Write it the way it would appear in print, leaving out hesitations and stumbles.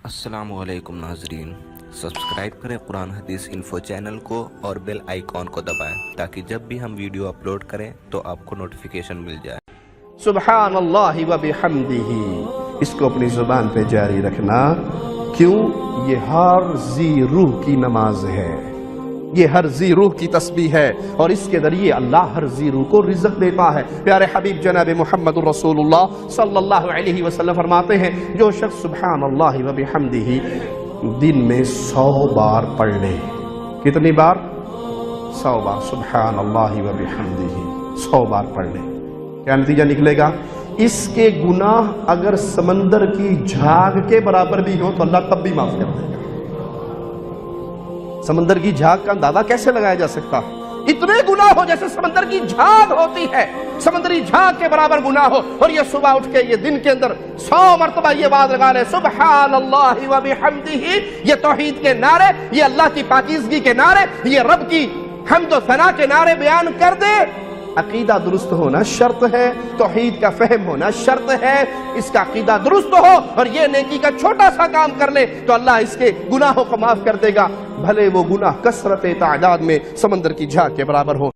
السلام علیکم ناظرین، سبسکرائب کریں قرآن حدیث انفو چینل کو اور بیل آئیکن کو دبائیں تاکہ جب بھی ہم ویڈیو اپلوڈ کریں تو آپ کو نوٹیفیکیشن مل جائے۔ سبحان اللہ و بحمدہ، اس کو اپنی زبان پہ جاری رکھنا، کیوں؟ یہ ہر ذی روح کی نماز ہے، یہ ہر ذی روح کی تسبیح ہے، اور اس کے ذریعے اللہ ہر ذی روح کو رزق دیتا ہے۔ پیارے حبیب جناب محمد رسول اللہ صلی اللہ علیہ وسلم فرماتے ہیں، جو شخص سبحان اللہ و بحمدہ دن میں 100 بار پڑھ لے، کتنی بار؟ 100 بار سبحان اللہ و بحمدہ 100 بار پڑھ لے، کیا نتیجہ نکلے گا؟ اس کے گناہ اگر سمندر کی جھاگ کے برابر بھی ہو تو اللہ تب بھی معاف کر دے گا۔ سمندر کی جھاگ کا اندازہ کیسے لگایا جا سکتا ہے؟ اتنے گناہ ہو جیسے سمندر کی جھاگ ہوتی ہے، سمندری جھاگ کے برابر گناہ ہو، اور یہ صبح اٹھ کے یہ دن کے اندر 100 مرتبہ یہ بات لگا لے سبحان اللہ و بحمدہ، یہ توحید کے نعرے، یہ اللہ کی پاکیزگی کے نعرے، یہ رب کی حمد و ثنا کے نعرے بیان کر دے۔ عقیدہ درست ہونا شرط ہے، توحید کا فہم ہونا شرط ہے، اس کا عقیدہ درست ہو اور یہ نیکی کا چھوٹا سا کام کر لے تو اللہ اس کے گناہوں کو معاف کر دے گا، بھلے وہ گناہ کثرت تعداد میں سمندر کی جھاگ کے برابر ہو۔